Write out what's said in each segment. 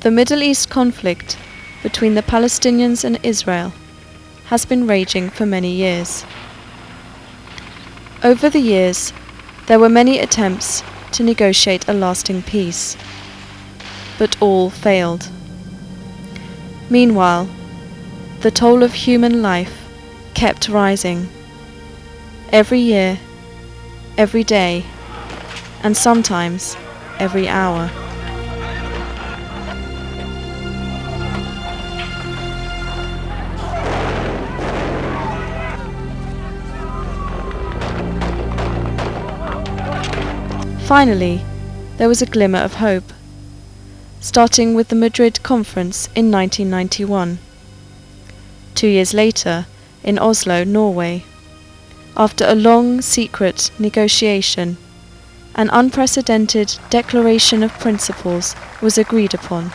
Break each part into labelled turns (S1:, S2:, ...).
S1: The Middle East conflict between the Palestinians and Israel has been raging for many years. Over the years, there were many attempts to negotiate a lasting peace, but all failed. Meanwhile, the toll of human life kept rising. Every year, every day, and sometimes every hour. Finally, there was a glimmer of hope, starting with the Madrid Conference in 1991. 2 years later, in Oslo, Norway, after a long, secret negotiation, an unprecedented declaration of principles was agreed upon,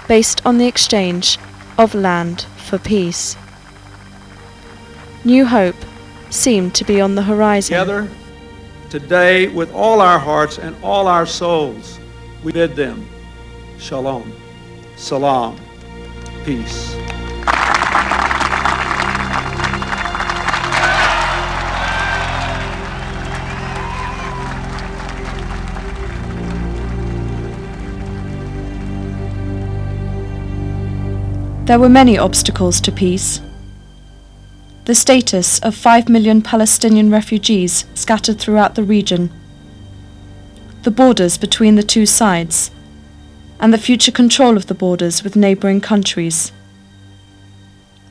S1: based on the exchange of land for peace. New hope seemed to be on the horizon.
S2: Together, today, with all our hearts and all our souls, we bid them shalom, salam, peace.
S1: There were many obstacles to peace. The status of 5 million Palestinian refugees scattered throughout the region, the borders between the two sides, and the future control of the borders with neighbouring countries,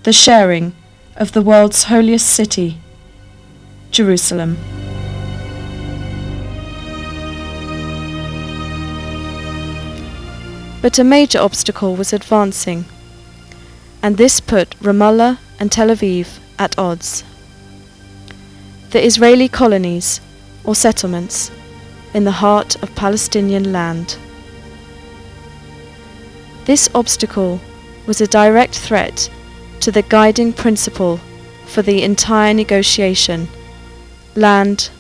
S1: the sharing of the world's holiest city, Jerusalem. But a major obstacle was advancing, and this put Ramallah and Tel Aviv at odds. The Israeli colonies, or settlements, in the heart of Palestinian land. This obstacle was a direct threat to the guiding principle for the entire negotiation: land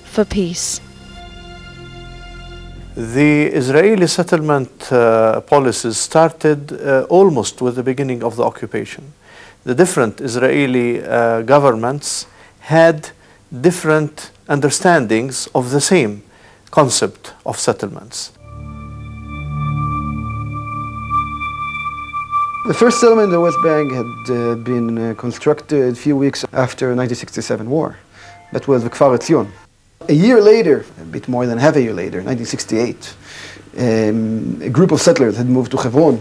S1: for peace.
S3: The Israeli settlement policies started almost with the beginning of the occupation. The different Israeli governments had different understandings of the same concept of settlements.
S4: The first settlement in the West Bank had been constructed a few weeks after the 1967 war. That was the Kfar Etzion. A year later, a bit more than half a year later, 1968, a group of settlers had moved to Hebron.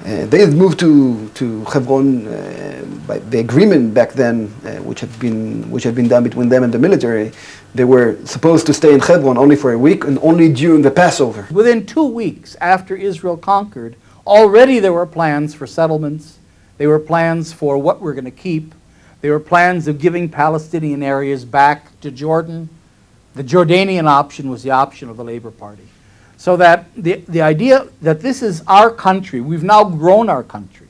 S4: They had moved to Hebron by the agreement back then, which had been done between them and the military. They were supposed to stay in Hebron only for a week and only during the Passover.
S5: Within 2 weeks after Israel conquered, already there were plans for settlements. There were plans for what we're going to keep. There were plans of giving Palestinian areas back to Jordan. The Jordanian option was the option of the Labour Party. So that the idea that this is our country, we've now grown our country.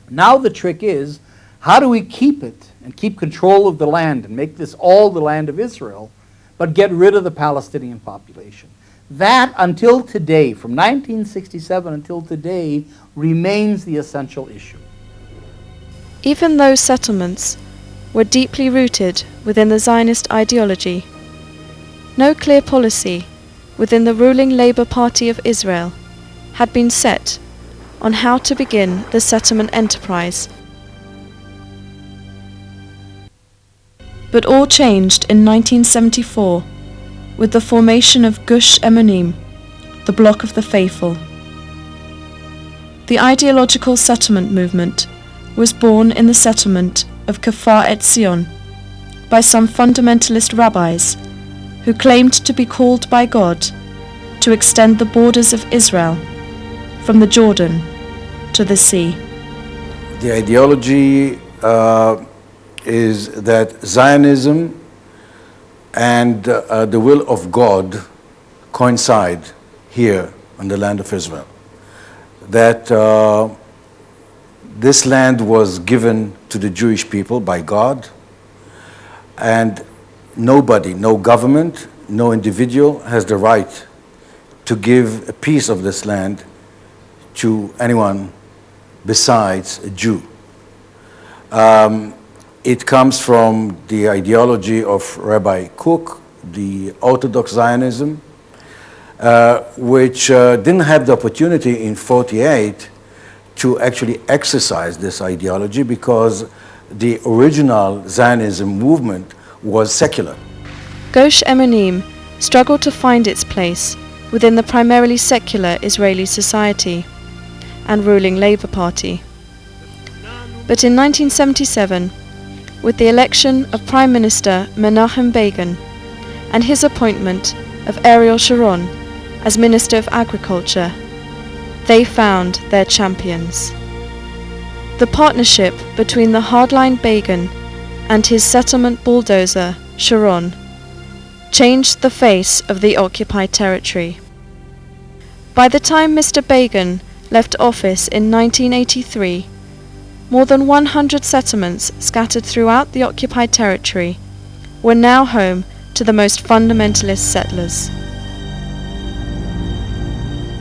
S5: Now the trick is, how do we keep it and keep control of the land and make this all the land of Israel, but get rid of the Palestinian population? That, until today, from 1967 until today, remains the essential issue.
S1: Even though settlements were deeply rooted within the Zionist ideology, no clear policy within the ruling Labour Party of Israel had been set on how to begin the settlement enterprise. But all changed in 1974 with the formation of Gush Emunim, the Bloc of the Faithful. The ideological settlement movement was born in the settlement of Kfar Etzion by some fundamentalist rabbis who claimed to be called by God to extend the borders of Israel from the Jordan to the sea.
S6: The ideology is that Zionism and the will of God coincide here on the land of Israel. That this land was given to the Jewish people by God, and nobody, no government, no individual has the right to give a piece of this land to anyone besides a Jew. It comes from the ideology of Rabbi Kook, the Orthodox Zionism, which didn't have the opportunity in 48 to actually exercise this ideology because the original Zionism movement was secular.
S1: Gush Emunim struggled to find its place within the primarily secular Israeli society and ruling Labour Party. But in 1977, with the election of Prime Minister Menachem Begin and his appointment of Ariel Sharon as Minister of Agriculture, they found their champions. The partnership between the hardline Begin and his settlement bulldozer Sharon changed the face of the occupied territory. By the time Mr. Begin left office in 1983, more than 100 settlements scattered throughout the occupied territory were now home to the most fundamentalist settlers.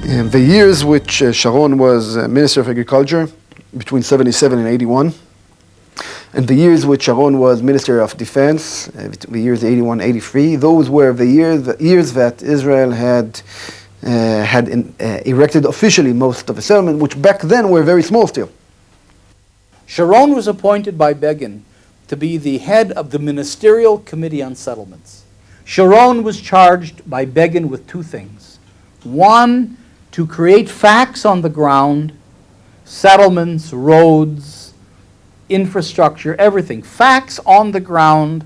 S4: In the years which Sharon was Minister of Agriculture, between 77 and 81, and the years which Sharon was Minister of Defense, the years 81, 83, those were the years that Israel had erected officially most of the settlement, which back then were very small still.
S5: Sharon was appointed by Begin to be the head of the Ministerial Committee on Settlements. Sharon was charged by Begin with two things. One, to create facts on the ground, settlements, roads, infrastructure, everything. Facts on the ground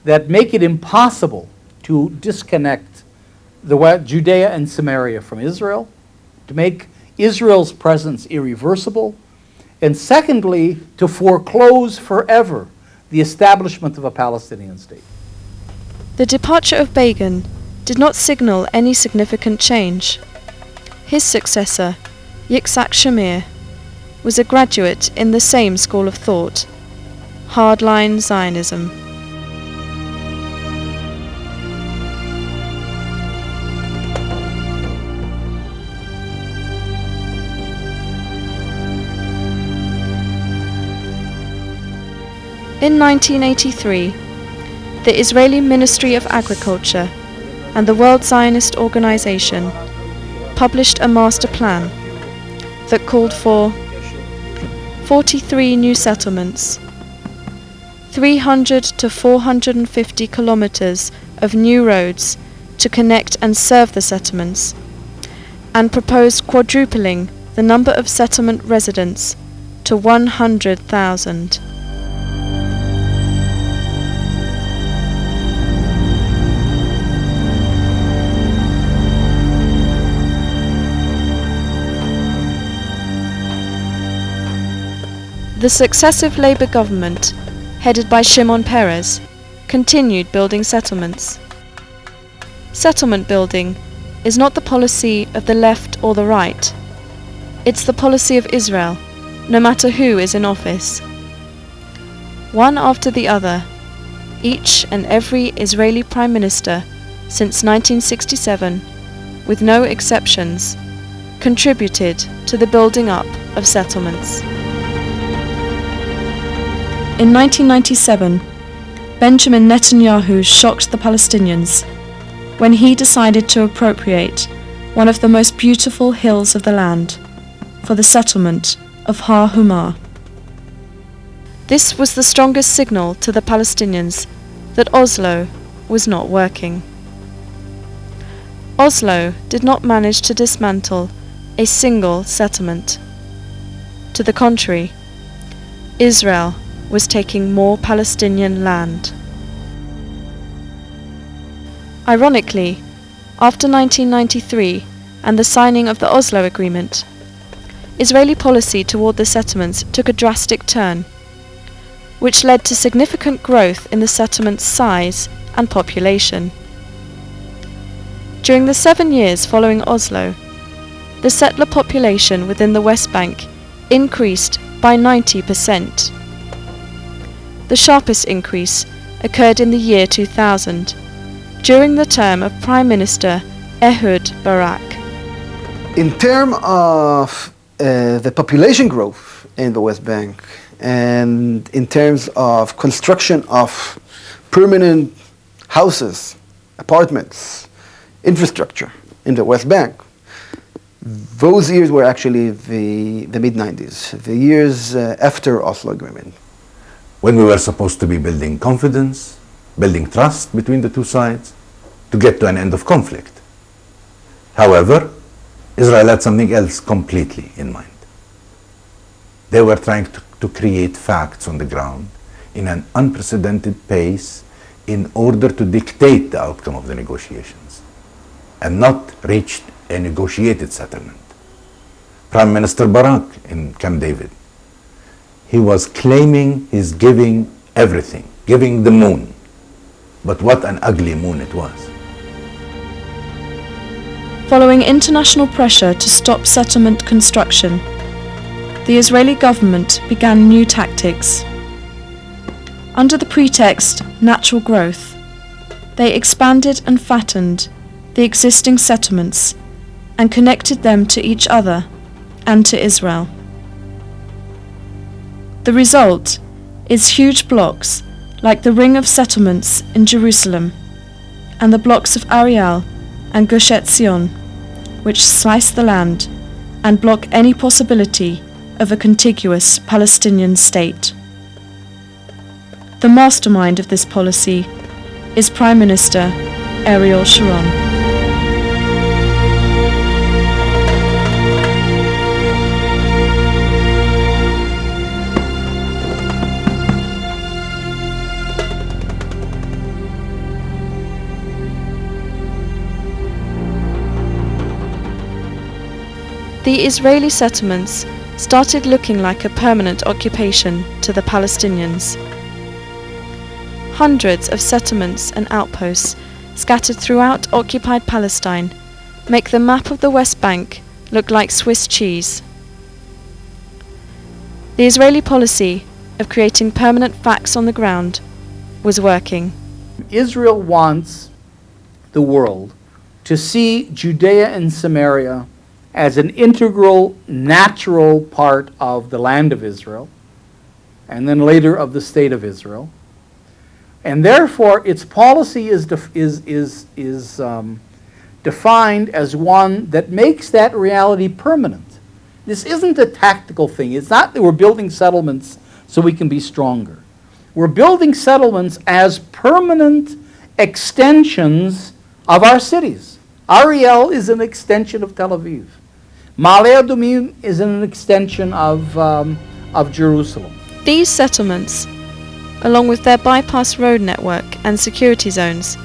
S5: that make it impossible to disconnect Judea and Samaria from Israel, to make Israel's presence irreversible, and secondly, to foreclose forever the establishment of a Palestinian state.
S1: The departure of Begin did not signal any significant change. His successor, Yitzhak Shamir, was a graduate in the same school of thought, hardline Zionism. In 1983, the Israeli Ministry of Agriculture and the World Zionist Organization published a master plan that called for 43 new settlements, 300 to 450 kilometers of new roads to connect and serve the settlements, and proposed quadrupling the number of settlement residents to 100,000. The successive Labour government, headed by Shimon Peres, continued building settlements. Settlement building is not the policy of the left or the right. It's the policy of Israel, no matter who is in office. One after the other, each and every Israeli Prime Minister since 1967, with no exceptions, contributed to the building up of settlements. In 1997, Benjamin Netanyahu shocked the Palestinians when he decided to appropriate one of the most beautiful hills of the land for the settlement of Har Humah. This was the strongest signal to the Palestinians that Oslo was not working. Oslo did not manage to dismantle a single settlement. To the contrary, Israel was taking more Palestinian land. Ironically, after 1993 and the signing of the Oslo Agreement, Israeli policy toward the settlements took a drastic turn, which led to significant growth in the settlement's size and population. During the 7 years following Oslo, the settler population within the West Bank increased by 90%. The sharpest increase occurred in the year 2000, during the term of Prime Minister Ehud Barak.
S4: In terms of the population growth in the West Bank and in terms of construction of permanent houses, apartments, infrastructure in the West Bank. Those years were actually the mid-90s, the years after Oslo Agreement.
S7: When we were supposed to be building confidence, building trust between the two sides, to get to an end of conflict. However, Israel had something else completely in mind. They were trying to create facts on the ground in an unprecedented pace in order to dictate the outcome of the negotiations and not reach a negotiated settlement. Prime Minister Barak in Camp David, he was claiming he's giving everything, giving the moon. But what an ugly moon it was.
S1: Following international pressure to stop settlement construction, the Israeli government began new tactics. Under the pretext natural growth, they expanded and fattened the existing settlements and connected them to each other and to Israel. The result is huge blocks like the ring of settlements in Jerusalem and the blocks of Ariel and Gush Etzion, which slice the land and block any possibility of a contiguous Palestinian state. The mastermind of this policy is Prime Minister Ariel Sharon. The Israeli settlements started looking like a permanent occupation to the Palestinians. Hundreds of settlements and outposts scattered throughout occupied Palestine make the map of the West Bank look like Swiss cheese. The Israeli policy of creating permanent facts on the ground was working.
S5: Israel wants the world to see Judea and Samaria as an integral, natural part of the land of Israel, and then later of the state of Israel. And therefore, its policy is defined as one that makes that reality permanent. This isn't a tactical thing. It's not that we're building settlements so we can be stronger. We're building settlements as permanent extensions of our cities. Ariel is an extension of Tel Aviv. Ma'ale Adumim is an extension of Jerusalem.
S1: These settlements, along with their bypass road network and security zones,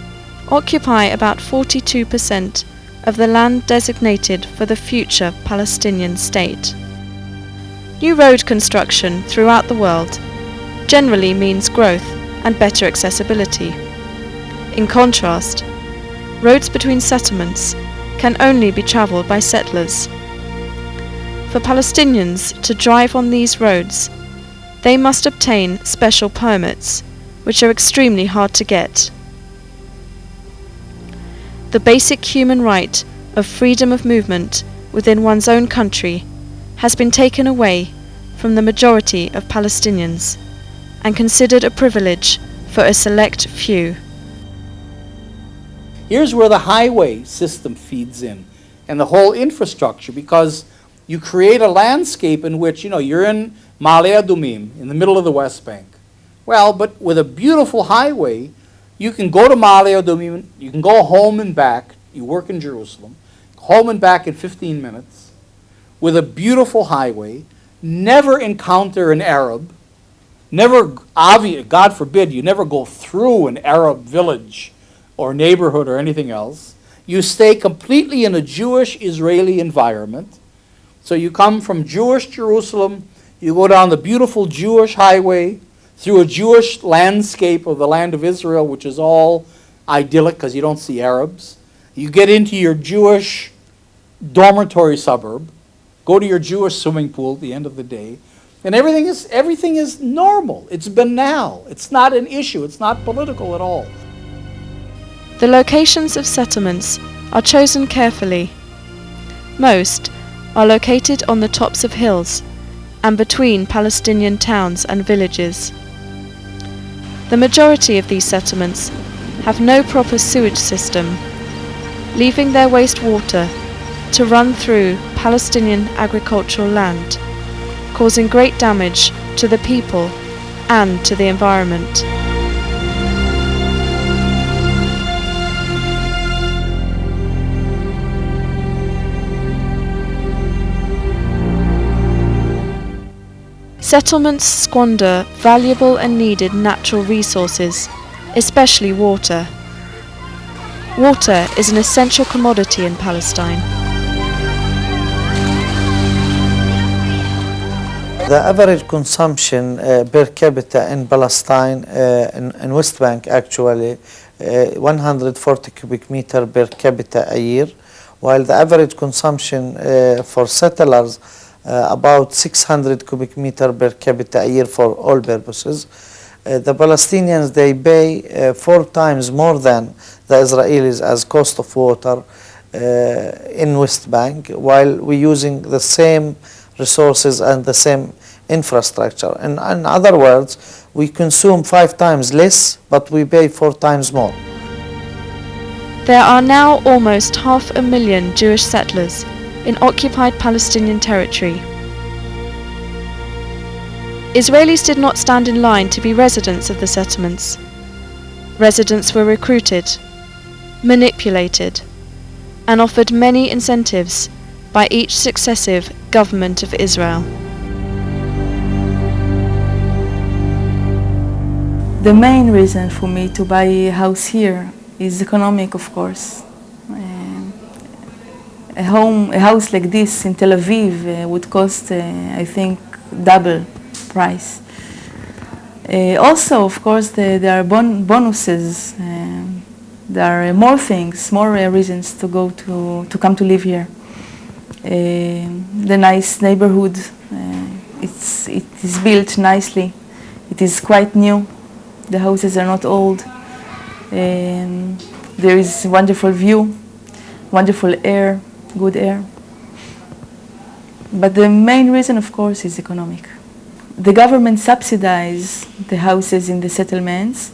S1: occupy about 42% of the land designated for the future Palestinian state. New road construction throughout the world generally means growth and better accessibility. In contrast, roads between settlements can only be travelled by settlers. For Palestinians to drive on these roads, they must obtain special permits, which are extremely hard to get. The basic human right of freedom of movement within one's own country has been taken away from the majority of Palestinians and considered a privilege for a select few.
S5: Here's where the highway system feeds in and the whole infrastructure, because you create a landscape in which, you're in Ma'ale Adumim, in the middle of the West Bank. Well, but with a beautiful highway, you can go to Ma'ale Adumim, you can go home and back, you work in Jerusalem, home and back in 15 minutes, with a beautiful highway, never encounter an Arab, God forbid, you never go through an Arab village or neighborhood or anything else. You stay completely in a Jewish Israeli environment. So you come from Jewish Jerusalem, you go down the beautiful Jewish highway, through a Jewish landscape of the land of Israel, which is all idyllic because you don't see Arabs. You get into your Jewish dormitory suburb, go to your Jewish swimming pool at the end of the day, and everything is normal. It's banal. It's not an issue. It's not political at all.
S1: The locations of settlements are chosen carefully. Most are located on the tops of hills and between Palestinian towns and villages. The majority of these settlements have no proper sewage system, leaving their wastewater to run through Palestinian agricultural land, causing great damage to the people and to the environment. Settlements squander valuable and needed natural resources, especially water. Water is an essential commodity in Palestine.
S8: The average consumption per capita in Palestine, in West Bank actually, 140 cubic meter per capita a year, while the average consumption for settlers about 600 cubic meter per capita a year for all purposes. The Palestinians, they pay 4 times more than the Israelis as cost of water in West Bank, while we're using the same resources and the same infrastructure. In other words, we consume 5 times less, but we pay 4 times more.
S1: There are now almost 500,000 Jewish settlers in occupied Palestinian territory. Israelis did not stand in line to be residents of the settlements. Residents were recruited, manipulated, and offered many incentives by each successive government of Israel.
S9: The main reason for me to buy a house here is economic, of course. A house like this in Tel Aviv would cost, I think, double price. Also, of course, there are bonuses. There are more things, more reasons to come to live here. The nice neighborhood, it is built nicely. It is quite new. The houses are not old. There is wonderful view, wonderful air, good air. But the main reason, of course, is economic. The government subsidizes the houses in the settlements.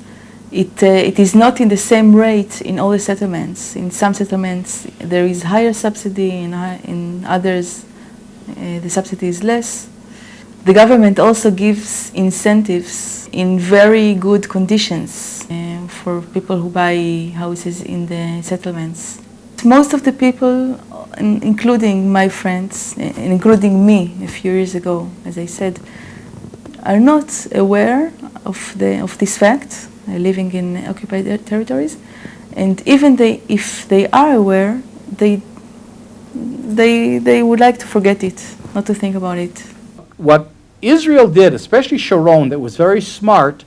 S9: It is not in the same rate in all the settlements. In some settlements there is higher subsidy, in others the subsidy is less. The government also gives incentives in very good conditions for people who buy houses in the settlements. Most of the people, including my friends, including me a few years ago, as I said, are not aware of this fact, living in occupied territories, and even if they are aware, they would like to forget it, not to think about it.
S5: What Israel did, especially Sharon, that was very smart,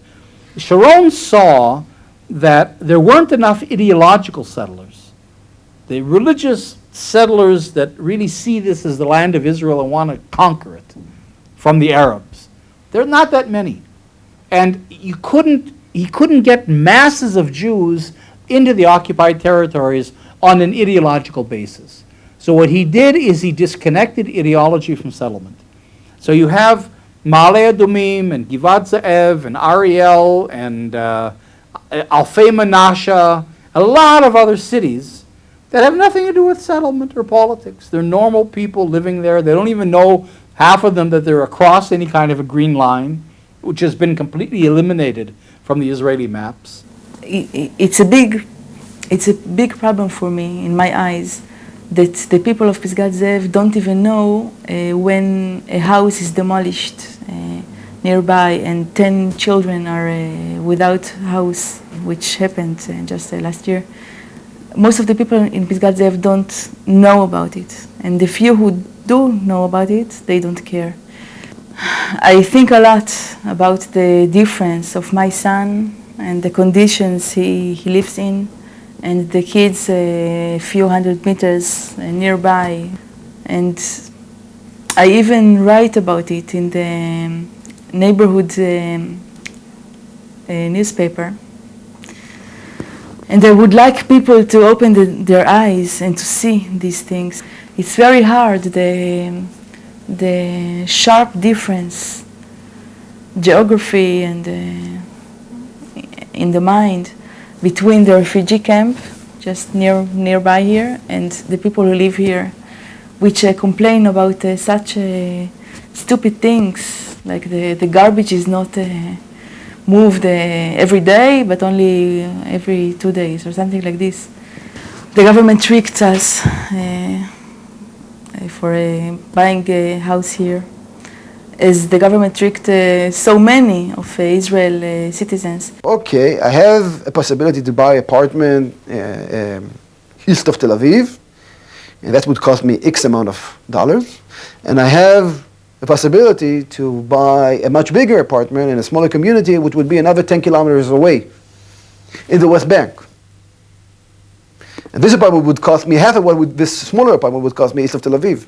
S5: Sharon saw that there weren't enough ideological settlers. The religious settlers that really see this as the land of Israel and want to conquer it from the Arabs. There are not that many. And he couldn't get masses of Jews into the occupied territories on an ideological basis. So what he did is he disconnected ideology from settlement. So you have Ma'ale Adumim and Givat Ze'ev and Ariel and Alfei Menashe, a lot of other cities that have nothing to do with settlement or politics. They're normal people living there. They don't even know, half of them, that they're across any kind of a green line, which has been completely eliminated from the Israeli maps.
S9: It's a big problem for me, in my eyes, that the people of Pisgat Ze'ev don't even know when a house is demolished nearby and 10 children are without house, which happened just last year. Most of the people in Pisgat Ze'ev don't know about it, and the few who do know about it, they don't care. I think a lot about the difference of my son and the conditions he lives in, and the kids a few hundred meters nearby. And I even write about it in the neighborhood newspaper. And I would like people to open their eyes and to see these things. it's very hard, the sharp difference, geography and in the mind, between the refugee camp just nearby here and the people who live here, which complain about such stupid things, like the garbage is not moved every day, but only every 2 days or something like this. The government tricked us for buying a house here, as the government tricked so many of Israel citizens.
S4: Okay, I have a possibility to buy apartment east of Tel Aviv, and that would cost me X amount of dollars. And I have a possibility to buy a much bigger apartment in a smaller community, which would be another 10 kilometers away in the West Bank. And this apartment would cost me half of what this smaller apartment would cost me east of Tel Aviv.